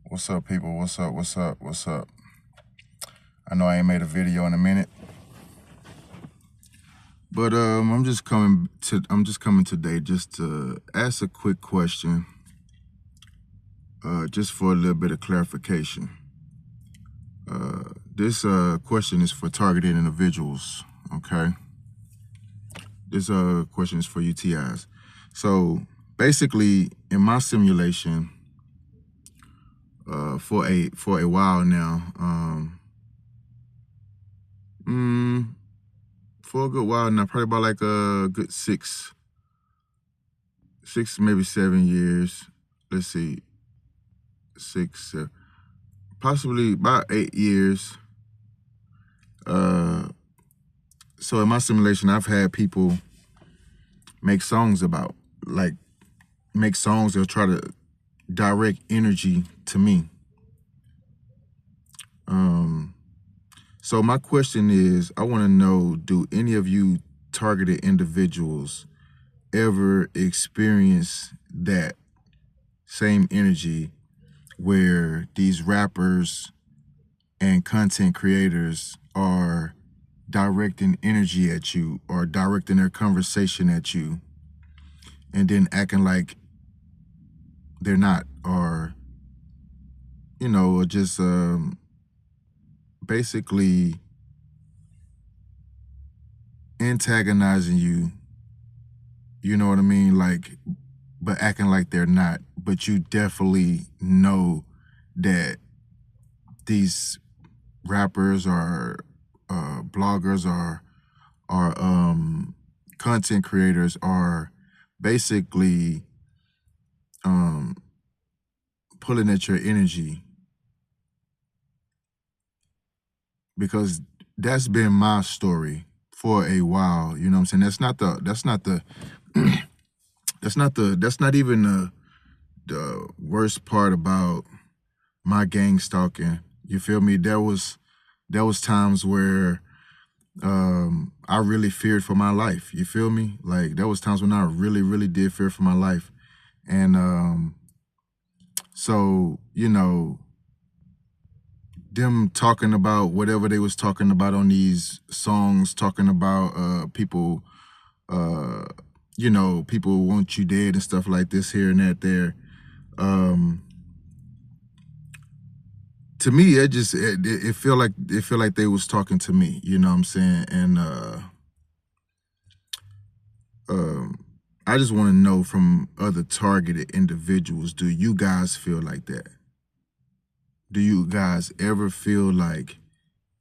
What's up, people? What's up? What's up? What's up? I know I ain't made a video in a minute, but I'm just coming today just to ask a quick question, just for a little bit of clarification. This question is for targeted individuals. Okay, this question is for UTIs. So basically, in my simulation, for a while now, for a good while now, probably about like a good six, maybe 7 years. Let's see, possibly about 8 years. So in my simulation, I've had people make songs about, make songs that'll try to direct energy to me. So my question is, I want to know, do any of you targeted individuals ever experience that same energy where these rappers and content creators are directing energy at you or directing their conversation at you and then acting like they're not, or just basically antagonizing you, you know what I mean, but acting like they're not, but you definitely know that these rappers or bloggers or content creators are basically pulling at your energy, because that's been my story for a while. You know what I'm saying? That's not even the worst part about my gang stalking. You feel me? There was times where I really feared for my life. You feel me? Like, there was times when I really, really did fear for my life. And so, them talking about whatever they was talking about on these songs, talking about people, people want you dead and stuff like this here and that there. To me, it feel like they was talking to me, you know what I'm saying? And I just want to know from other targeted individuals, do you guys feel like that? Do you guys ever feel like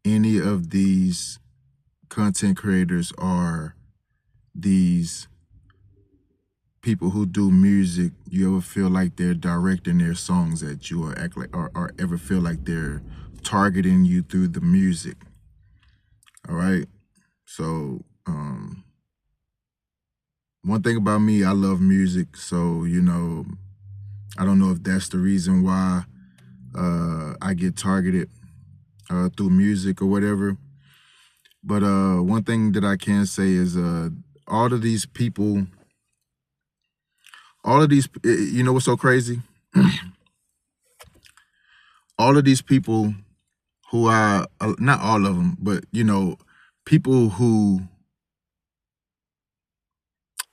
any of these content creators are these people who do music? You ever feel like they're directing their songs at you, or act like, or ever feel like they're targeting you through the music? All right. So one thing about me, I love music. So, I don't know if that's the reason why I get targeted through music or whatever. But one thing that I can say is all of these people, you know what's so crazy? All of these people who are, not all of them, but, people who,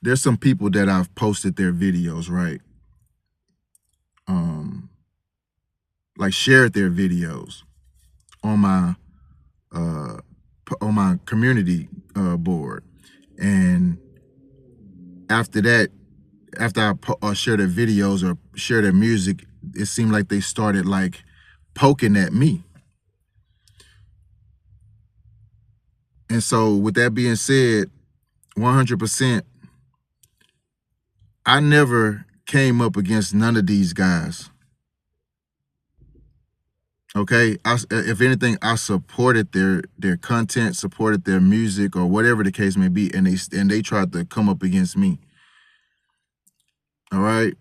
there's some people that I've posted their videos, right? Like, shared their videos on my community board. And after that, after I share their videos or share their music, it seemed like they started like poking at me. And so with that being said, 100%, I never came up against none of these guys. Okay, if anything, I supported their content, supported their music, or whatever the case may be, and they tried to come up against me. All right,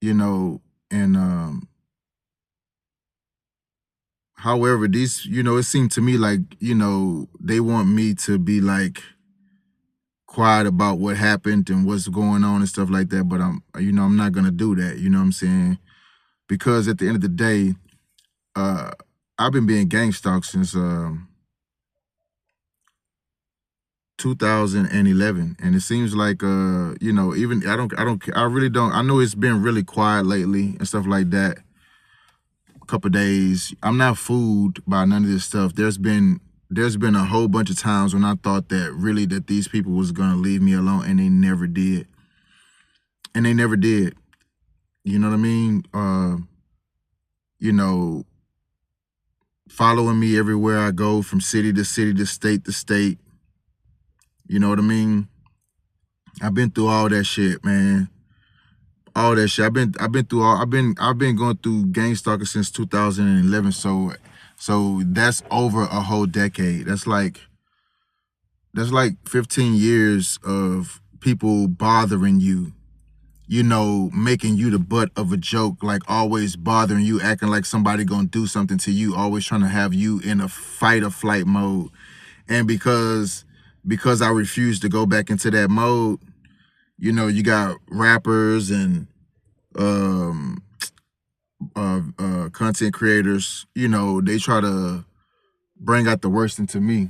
and however, these, it seemed to me like, they want me to be like, quiet about what happened and what's going on and stuff like that. But I'm not gonna do that. You know what I'm saying? Because at the end of the day, uh, I've been being gang stalked since 2011, and it seems like even I really don't. I know it's been really quiet lately and stuff like that. A couple of days, I'm not fooled by none of this stuff. There's been a whole bunch of times when I thought that really that these people was gonna leave me alone, and they never did. And they never did. You know what I mean? You know, following me everywhere I go, from city to city, to state to state. You know what I mean? I've been through all that shit, man. All that shit. I've been going through gang stalking since 2011. So that's over a whole decade. That's like 15 years of people bothering you, making you the butt of a joke, like always bothering you, acting like somebody gonna do something to you, always trying to have you in a fight or flight mode. And because I refuse to go back into that mode, you got rappers and um content creators, they try to bring out the worst into me.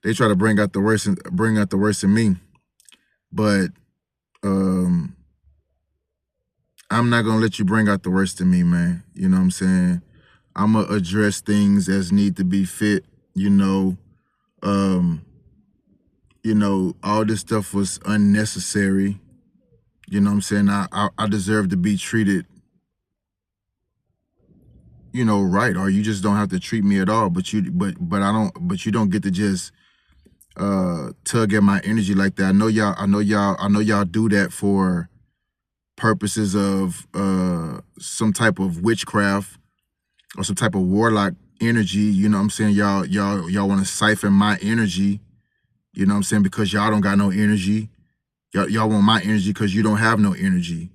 They try to bring out the worst in me. But um I'm not gonna let you bring out the worst in me, man. You know what I'm saying? I'm gonna address things as need to be fit, you know. Um, all this stuff was unnecessary. You know what I'm saying? I deserve to be treated, right, or you just don't have to treat me at all. But you don't get to just tug at my energy like that. I know y'all do that for purposes of some type of witchcraft or some type of warlock energy. You know what I'm saying? Y'all want to siphon my energy, you know what I'm saying, because y'all don't got no energy. Y'all want my energy because you don't have no energy.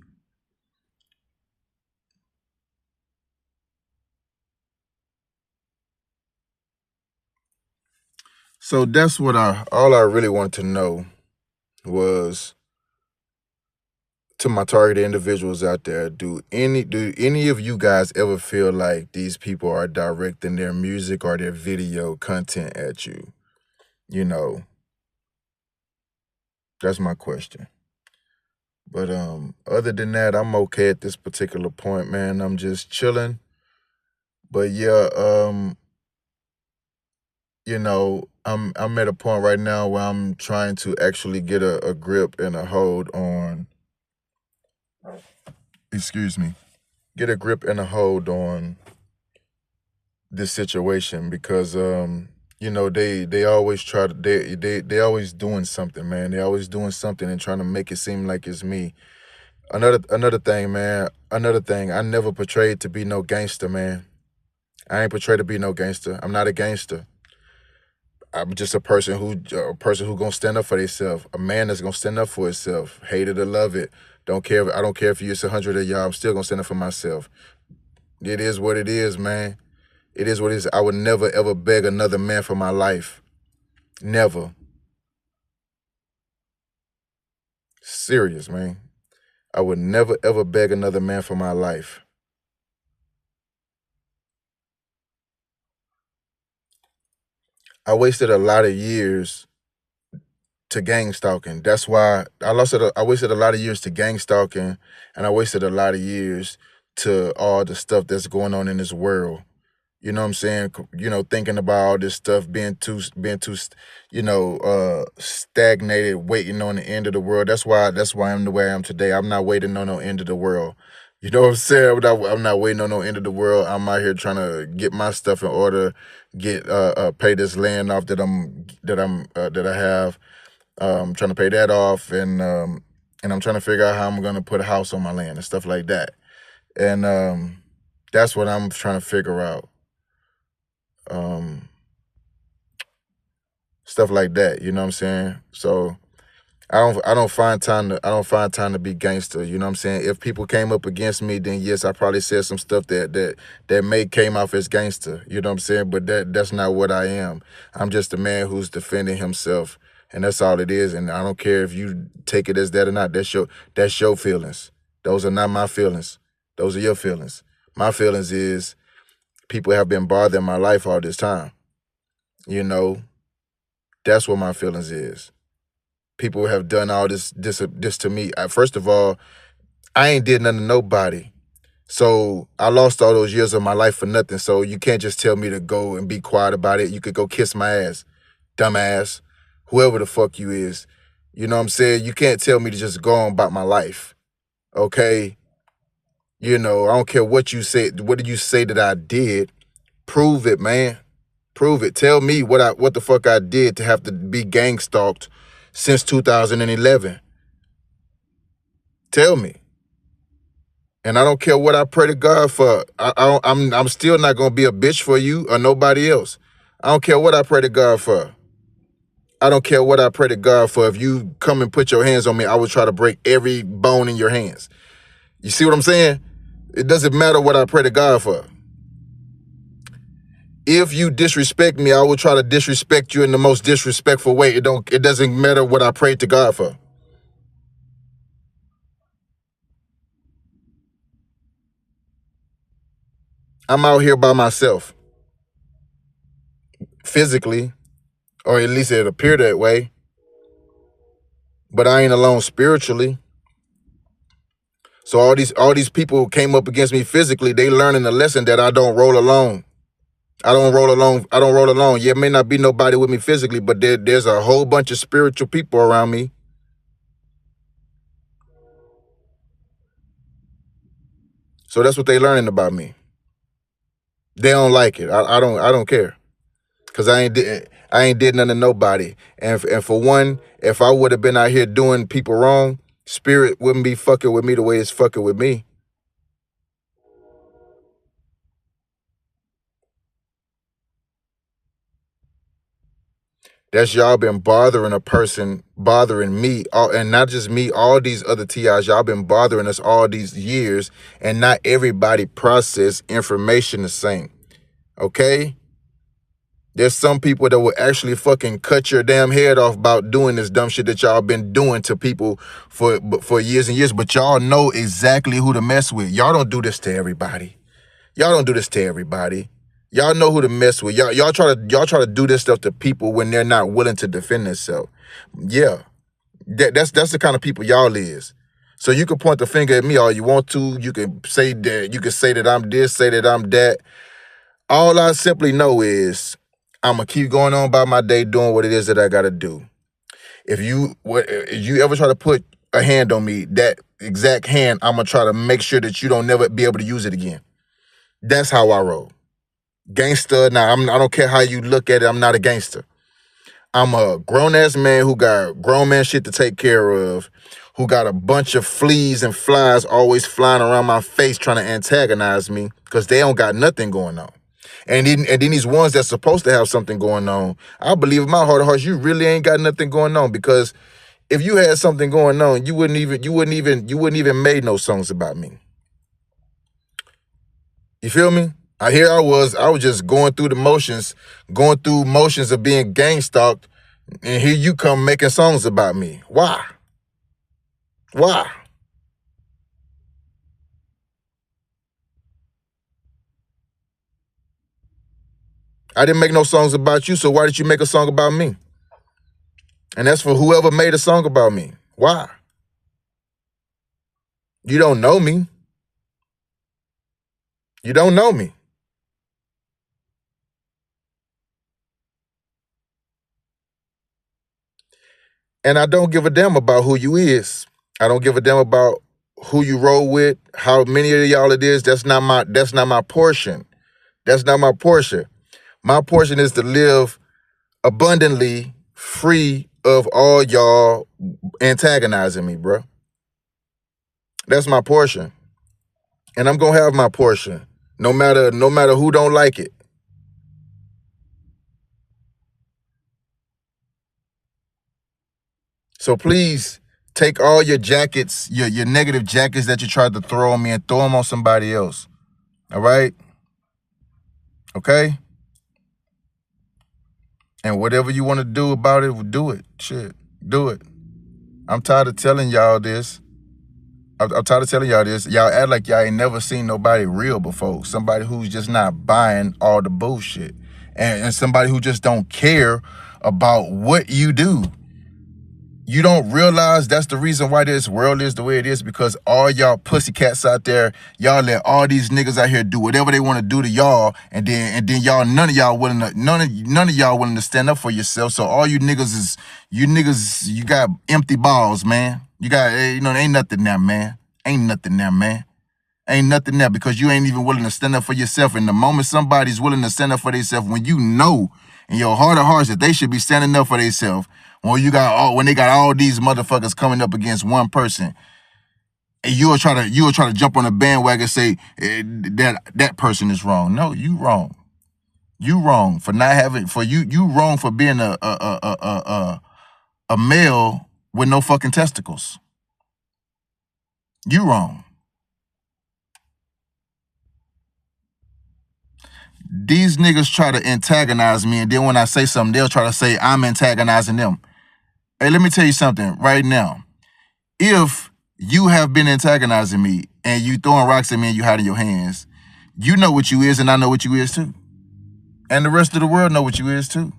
So that's what all I really wanted to know was, to my targeted individuals out there, do any of you guys ever feel like these people are directing their music or their video content at you? You know, that's my question. But other than that, I'm okay at this particular point, man. I'm just chilling. But yeah, I'm at a point right now where I'm trying to actually get a grip and a hold on, excuse me, get a grip and a hold on this situation, because they always try to they always doing something, man. They always doing something and trying to make it seem like it's me. Another thing, man. Another thing. I never portrayed to be no gangster, man. I ain't portrayed to be no gangster. I'm not a gangster. I'm just a person who gonna stand up for themselves. A man that's gonna stand up for himself. Hate it or love it. Don't care. I don't care if it's 100 of y'all. I'm still gonna stand up for myself. It is what it is, man. It is what it is. I would never ever beg another man for my life. Never. Serious, man. I would never ever beg another man for my life. I wasted a lot of years to gang stalking. That's why I wasted a lot of years to gang stalking, and I wasted a lot of years to all the stuff that's going on in this world. You know what I'm saying? Thinking about all this stuff, stagnated, waiting on the end of the world. That's why I'm the way I am today. I'm not waiting on no end of the world. You know what I'm saying? I'm not waiting on no end of the world. I'm out here trying to get my stuff in order, get pay this land off that I have. Trying to pay that off, and I'm trying to figure out how I'm gonna put a house on my land and stuff like that. And that's what I'm trying to figure out. Um, Stuff like that. You know what I'm saying? So I don't find time to be gangster. You know what I'm saying? If people came up against me, then yes, I probably said some stuff that may came off as gangster. You know what I'm saying? But that's not what I am. I'm just a man who's defending himself And that's all it is. And I don't care if you take it as that or not. That's your feelings. Those are not my feelings. Those are your feelings. My feelings is people have been bothering my life all this time. You know, that's what my feelings is. People have done all this to me. First of all, I ain't did nothing to nobody. So I lost all those years of my life for nothing. So you can't just tell me to go and be quiet about it. You could go kiss my ass, dumbass, whoever the fuck you is. You know what I'm saying? You can't tell me to just go on about my life. Okay? You know, I don't care what you said. What did you say that I did? Prove it, man. Prove it. Tell me what the fuck I did to have to be gang stalked since 2011. Tell me. And I don't care what I pray to God for. I'm still not gonna be a bitch for you or nobody else. I don't care what I pray to God for. I don't care what I pray to God for. If you come and put your hands on me, I will try to break every bone in your hands. You see what I'm saying? It doesn't matter what I pray to God for. If you disrespect me, I will try to disrespect you in the most disrespectful way. It doesn't matter what I pray to God for. I'm out here by myself. Physically, or at least it appear that way. But I ain't alone spiritually. So all these people came up against me physically. They learning a lesson that I don't roll alone. I don't roll alone. I don't roll alone. Yeah, it may not be nobody with me physically, but there's a whole bunch of spiritual people around me. So that's what they learning about me. They don't like it. I don't care. Cause I ain't did nothing to nobody. And for one, if I would have been out here doing people wrong, spirit wouldn't be fucking with me the way it's fucking with me. That's y'all been bothering a person, bothering me, and not just me, all these other TIs. Y'all been bothering us all these years, and not everybody process information the same. Okay? There's some people that will actually fucking cut your damn head off about doing this dumb shit that y'all been doing to people for years and years, but y'all know exactly who to mess with. Y'all don't do this to everybody. Y'all don't do this to everybody. Y'all know who to mess with. Y'all try to do this stuff to people when they're not willing to defend themselves. Yeah, that's the kind of people y'all is. So you can point the finger at me all you want to. You can say that. You can say that I'm this. Say that I'm that. All I simply know is I'm gonna keep going on about my day, doing what it is that I gotta do. If you ever try to put a hand on me, that exact hand, I'm gonna try to make sure that you don't never be able to use it again. That's how I roll. Gangster. Now, I don't care how you look at it. I'm not a gangster. I'm a grown-ass man who got grown man shit to take care of, who got a bunch of fleas and flies always flying around my face trying to antagonize me because they don't got nothing going on. And then these ones that's supposed to have something going on, I believe in my heart of hearts, you really ain't got nothing going on, because if you had something going on, you wouldn't even made no songs about me. You feel me? I was just going through motions of being gang stalked, and here you come making songs about me. Why? Why? I didn't make no songs about you, so why did you make a song about me? And that's for whoever made a song about me. Why? You don't know me. You don't know me. And I don't give a damn about who you is. I don't give a damn about who you roll with, how many of y'all it is. That's not my portion. That's not my portion. My portion is to live abundantly, free of all y'all antagonizing me, bro. That's my portion. And I'm gonna have my portion. No matter who don't like it. So please take all your jackets, your negative jackets that you tried to throw on me, and throw them on somebody else. All right? Okay? And whatever you want to do about it, do it. Shit, do it. I'm tired of telling y'all this. I'm tired of telling y'all this. Y'all act like y'all ain't never seen nobody real before. Somebody who's just not buying all the bullshit. And somebody who just don't care about what you do. You don't realize that's the reason why this world is the way it is, because all y'all pussycats out there, y'all let all these niggas out here do whatever they want to do to y'all, and then y'all none of y'all willing to stand up for yourself. So all you niggas, you got empty balls, man. You got ain't nothing there, man. Ain't nothing there, man. Ain't nothing there, because you ain't even willing to stand up for yourself. And the moment somebody's willing to stand up for themselves, when you know in your heart of hearts that they should be standing up for themselves, when they got all these motherfuckers coming up against one person, and you'll try to jump on a bandwagon and say that person is wrong. No, you wrong. You wrong for not having you wrong for being a male with no fucking testicles. You wrong. These niggas try to antagonize me, and then when I say something, they'll try to say I'm antagonizing them. Hey, let me tell you something right now. If you have been antagonizing me and you throwing rocks at me and you hiding your hands, you know what you is, and I know what you is too. And the rest of the world know what you is too.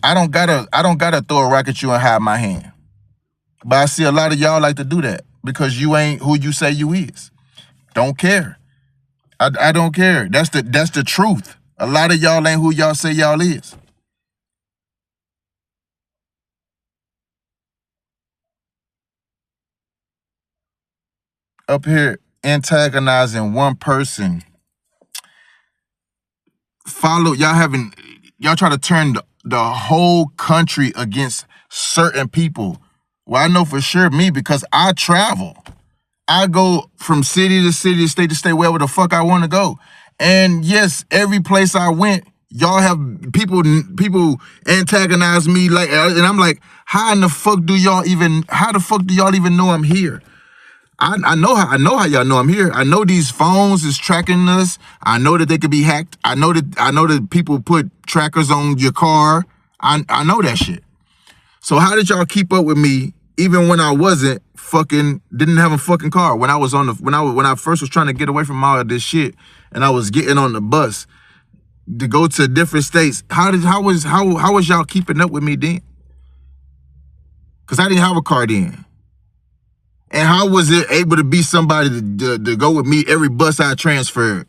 I don't gotta throw a rock at you and hide my hand. But I see a lot of y'all like to do that because you ain't who you say you is. Don't care. I don't care. That's the truth. A lot of y'all ain't who y'all say y'all is. Up here antagonizing one person. Y'all try to turn the whole country against certain people. Well, I know for sure me, because I travel. I go from city to city, state to state, wherever the fuck I want to go. And yes, every place I went, y'all have people antagonize me, like, and I'm like, how the fuck do y'all even know I'm here? I know how y'all know I'm here. I know these phones is tracking us. I know that they could be hacked. I know that people put trackers on your car. I know that shit. So how did y'all keep up with me even when I didn't have a fucking car? When I first was trying to get away from all of this shit and I was getting on the bus to go to different states, how was y'all keeping up with me then? Cause I didn't have a car then. And how was it able to be somebody to go with me every bus I transferred?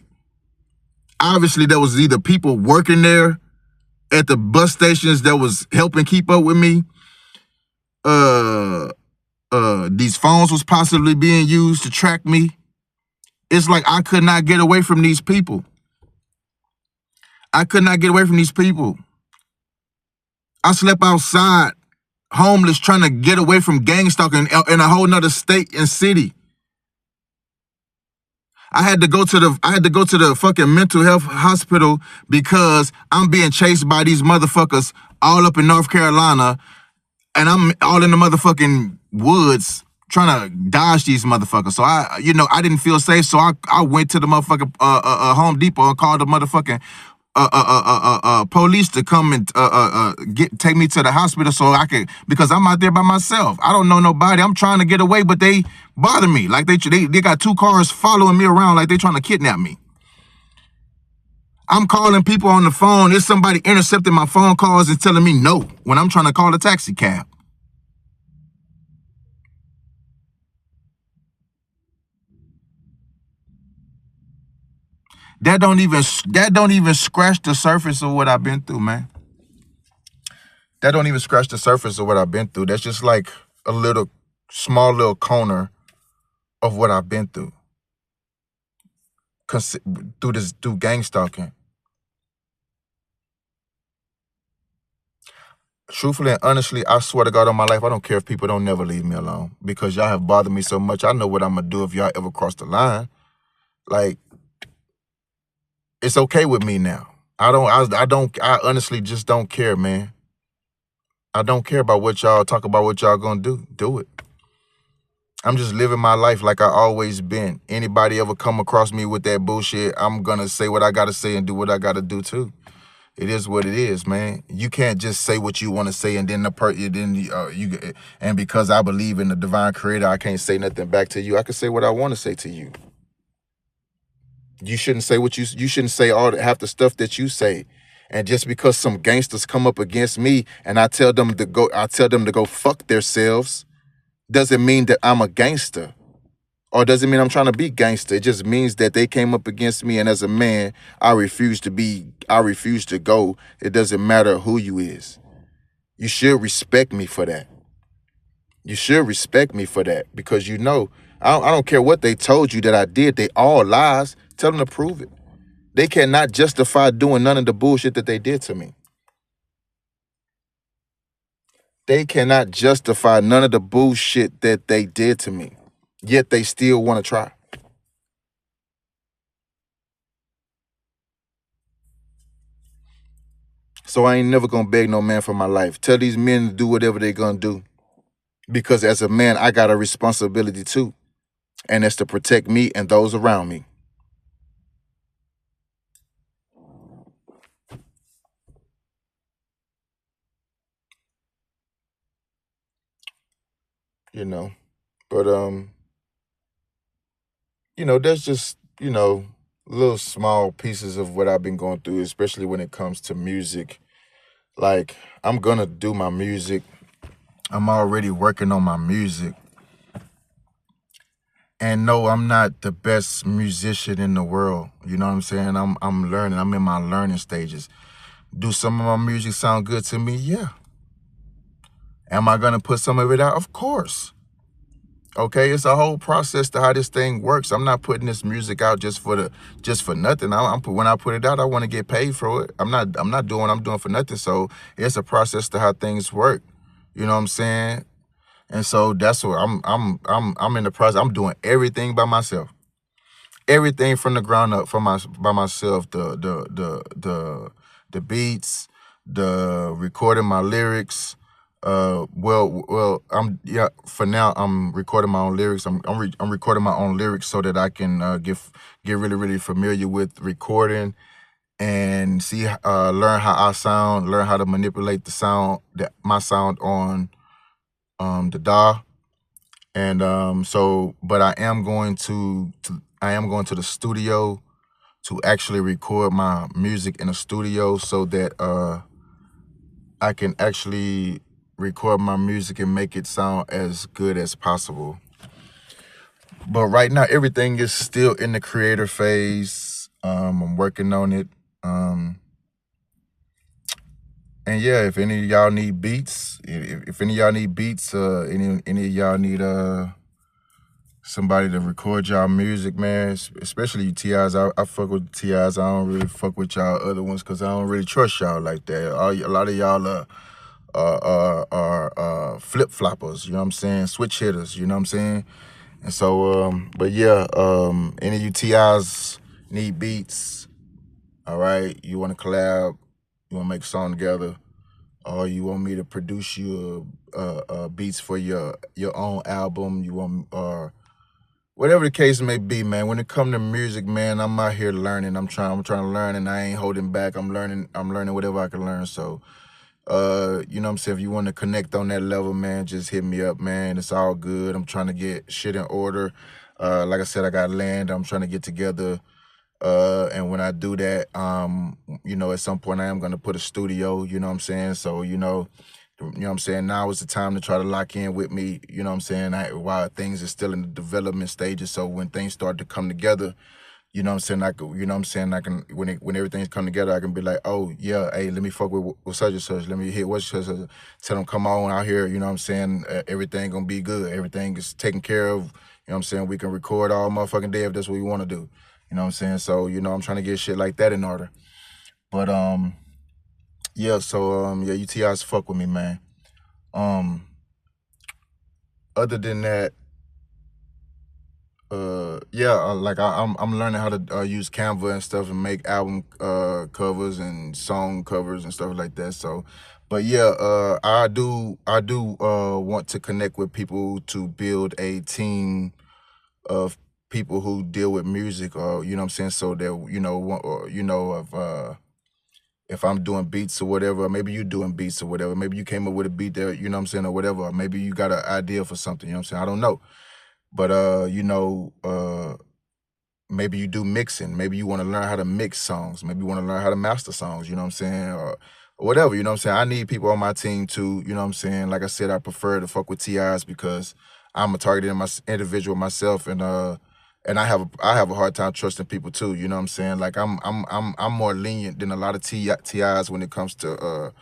Obviously, there was either people working there at the bus stations that was helping keep up with me. These phones was possibly being used to track me. It's like I could not get away from these people. I slept outside, homeless, trying to get away from gang stalking in a whole nother state and city. I had to go to the fucking mental health hospital because I'm being chased by these motherfuckers all up in North Carolina, and I'm all in the motherfucking woods trying to dodge these motherfuckers. So I didn't feel safe, so I went to the motherfucking Home Depot and called the motherfucking police to come and take me to the hospital so I could, because I'm out there by myself. I don't know nobody. I'm trying to get away, but they bother me. Like they got 2 cars following me around like they trying to kidnap me. I'm calling people on the phone. There's somebody intercepting my phone calls and telling me no when I'm trying to call a taxi cab. That don't even scratch the surface of what I've been through, man. That don't even scratch the surface of what I've been through. That's just like a small little corner of what I've been through. Through gang stalking. Truthfully and honestly, I swear to God on my life, I don't care if people don't never leave me alone, because y'all have bothered me so much. I know what I'm gonna do if y'all ever cross the line. Like, it's okay with me now. I honestly just don't care, man. I don't care about what y'all talk about, what y'all gonna do. Do it. I'm just living my life like I always been. Anybody ever come across me with that bullshit, I'm gonna say what I gotta say and do what I gotta do too. It is what it is, man. You can't just say what you want to say and then and because I believe in the divine creator, I can't say nothing back to you. I can say what I want to say to you. You shouldn't say you shouldn't say half the stuff that you say. And just because some gangsters come up against me and I tell them to go fuck themselves, doesn't mean that I'm a gangster. Or doesn't mean I'm trying to be gangster. It just means that they came up against me, and as a man, I refuse to go. It doesn't matter who you is. You should respect me for that. You should respect me for that because I don't care what they told you that I did. They all lies. Tell them to prove it. They cannot justify doing none of the bullshit that they did to me. They cannot justify none of the bullshit that they did to me. Yet they still want to try. So I ain't never gonna beg no man for my life. Tell these men to do whatever they gonna do. Because as a man, I got a responsibility too. And that's to protect me and those around me. You know. But there's just, little small pieces of what I've been going through, especially when it comes to music. Like, I'm gonna do my music. I'm already working on my music. And no, I'm not the best musician in the world. You know what I'm saying? I'm learning. I'm in my learning stages. Do some of my music sound good to me? Yeah. Am I gonna put some of it out? Of course. Okay, it's a whole process to how this thing works. I'm not putting this music out just for nothing. When I put it out, I want to get paid for it. I'm not doing what I'm doing for nothing. So it's a process to how things work. You know what I'm saying? And so that's what I'm in the process. I'm doing everything by myself. Everything from the ground up by myself. The beats, the recording my lyrics. I'm yeah. For now, I'm recording my own lyrics. I'm recording my own lyrics so that I can get really really familiar with recording and learn how I sound, learn how to manipulate my sound on the DAW. And but I am going to the studio to actually record my music in a studio so that I can actually record my music and make it sound as good as possible. But right now, everything is still in the creator phase. I'm working on it. And yeah, if any of y'all need beats, if any of y'all need beats, any of y'all need somebody to record y'all music, man, especially you TIs. I fuck with TIs. I don't really fuck with y'all other ones because I don't really trust y'all like that. A lot of y'all are flip floppers. You know what I'm saying? Switch hitters. You know what I'm saying? And so, but yeah, any of you TIs need beats. All right, you want to collab? You want to make a song together? Or you want me to produce you beats for your own album? You want or whatever the case may be, man. When it come to music, man, I'm out here learning. I'm trying to learn, and I ain't holding back. I'm learning whatever I can learn. So, you know what I'm saying? If you want to connect on that level, man, just hit me up, man. It's all good. I'm trying to get shit in order. Like I said, I got land. I'm trying to get together. And when I do that, at some point I am gonna put a studio. You know what I'm saying? So you know what I'm saying? Now is the time to try to lock in with me, you know what I'm saying, while things are still in the development stages. So when things start to come together, you know what I'm saying, I can, when everything's come together, I can be like, oh, yeah, hey, let me fuck with such and such. Let me hit what such and such. Tell them, come on out here, you know what I'm saying, everything gonna be good. Everything is taken care of. You know what I'm saying? We can record all motherfucking day if that's what we want to do. You know what I'm saying? So, I'm trying to get shit like that in order. But, yeah, so, yeah, UTIs fuck with me, man. Other than that, yeah, I'm learning how to use Canva and stuff and make album covers and song covers and stuff like that. So But yeah, I do want to connect with people to build a team of people who deal with music, or you know what I'm saying, so that or of if I'm doing beats or whatever, maybe you doing beats or whatever, maybe you came up with a beat there, you know what I'm saying, or whatever, or maybe you got an idea for something, you know what I'm saying, I don't know. But maybe you do mixing. Maybe you want to learn how to mix songs. Maybe you want to learn how to master songs, you know what I'm saying? Or whatever, you know what I'm saying? I need people on my team too, you know what I'm saying? Like I said, I prefer to fuck with TIs because I'm a targeted individual myself, and I have a hard time trusting people too, you know what I'm saying? Like I'm more lenient than a lot of TIs when it comes to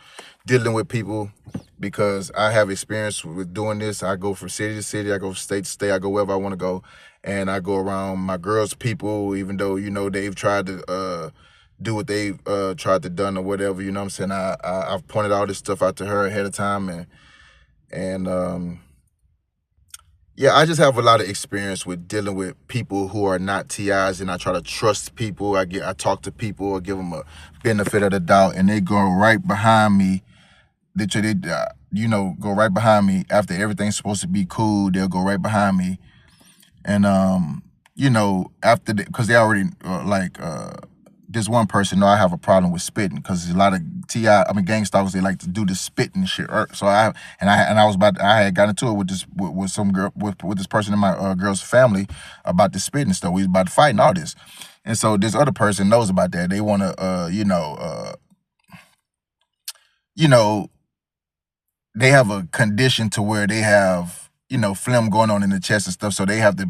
dealing with people, because I have experience with doing this. I go from city to city, I go from state to state, I go wherever I want to go, and I go around my girls' people, even though they've tried to do what they tried to done or whatever. You know what I'm saying? I've pointed all this stuff out to her ahead of time, and yeah, I just have a lot of experience with dealing with people who are not TIs, and I try to trust people. I talk to people, or give them a benefit of the doubt, and they go right behind me. Go right behind me after everything's supposed to be cool. They'll go right behind me, and after because they already this one person know I have a problem with spitting, because a lot of gang stalkers, they like to do the spitting shit. So I had got into it with with some girl, with this person in my girl's family, about the spitting stuff. We was about to fight and all this, and so this other person knows about that. They want to you know they have a condition to where they have phlegm going on in the chest and stuff, so they have to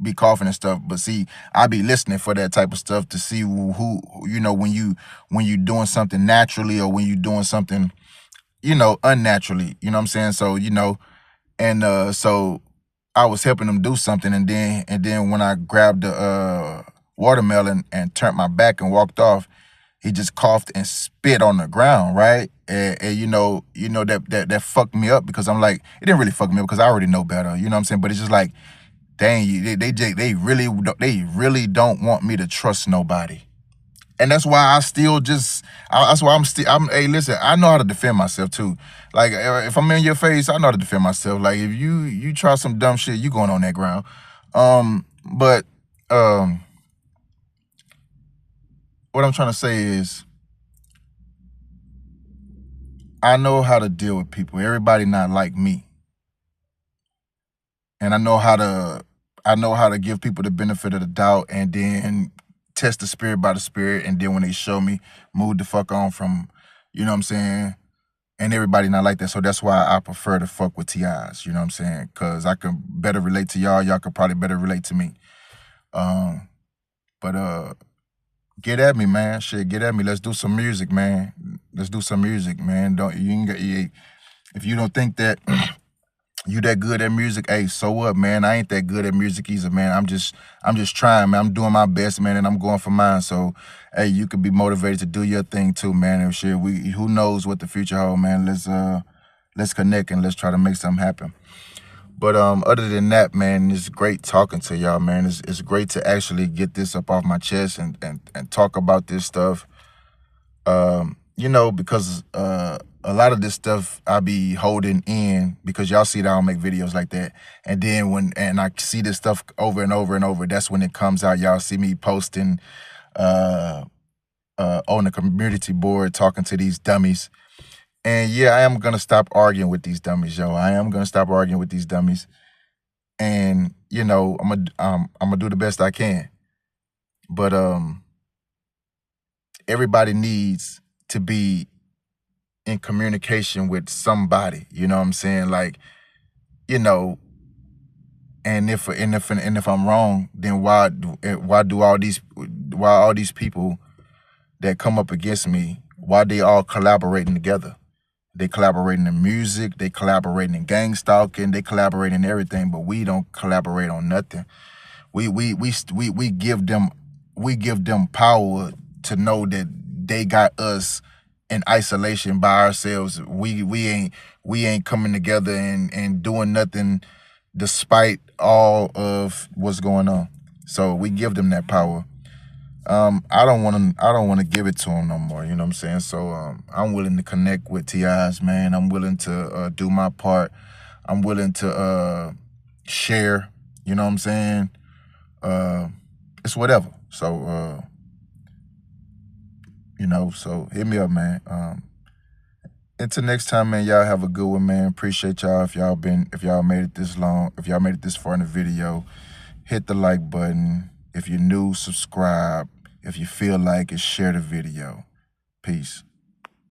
be coughing and stuff. But see, I be listening for that type of stuff to see who when you doing something naturally, or when you doing something unnaturally. You know what I'm saying? So and so I was helping them do something, and then when I grabbed the watermelon and turned my back and walked off, he just coughed and spit on the ground, right? And that fucked me up, because I'm like, it didn't really fuck me up because I already know better, you know what I'm saying? But it's just like, dang, they really don't want me to trust nobody, and that's why that's why hey, listen, I know how to defend myself too. Like, if I'm in your face, I know how to defend myself. Like, if you try some dumb shit, you going on that ground. But what I'm trying to say is, I know how to deal with people. Everybody not like me. And I know how to give people the benefit of the doubt, and then test the spirit by the spirit, and then when they show me, move the fuck on from, you know what I'm saying? And everybody not like that. So that's why I prefer to fuck with TIs, you know what I'm saying? Cause I can better relate to y'all could probably better relate to me. Um, but get at me, man. Shit, get at me. Let's do some music, man. Let's do some music, man. Don't you ain't got if you don't think that you that good at music, hey, so what, man? I ain't that good at music either, man. I'm just trying, man. I'm doing my best, man, and I'm going for mine. So, hey, you could be motivated to do your thing too, man. And shit, who knows what the future holds, man. Let's connect and let's try to make something happen. But other than that, man, it's great talking to y'all, man. It's great to actually get this up off my chest, and talk about this stuff. Because a lot of this stuff I be holding in, because y'all see that I don't make videos like that. And then and I see this stuff over and over and over, that's when it comes out. Y'all see me posting uh on the community board, talking to these dummies. And yeah, I am gonna stop arguing with these dummies, yo. I am gonna stop arguing with these dummies. And I'm gonna do the best I can. But everybody needs to be in communication with somebody, you know what I'm saying? Like, you know, and if I'm wrong, then why all these people that come up against me, why they all collaborating together? They collaborating in music, they collaborating in gang stalking, they collaborating in everything, but we don't collaborate on nothing. We give them power to know that they got us in isolation by ourselves. We ain't coming together and doing nothing despite all of what's going on. So we give them that power. I don't want to give it to him no more. You know what I'm saying? So I'm willing to connect with T.I.'s, man. I'm willing to do my part. I'm willing to share. You know what I'm saying? It's whatever. So you know, so hit me up, man. Until next time, man, y'all have a good one, man. Appreciate y'all. If y'all made it this long, if y'all made it this far in the video, hit the like button. If you're new, subscribe. If you feel like it, share the video. Peace.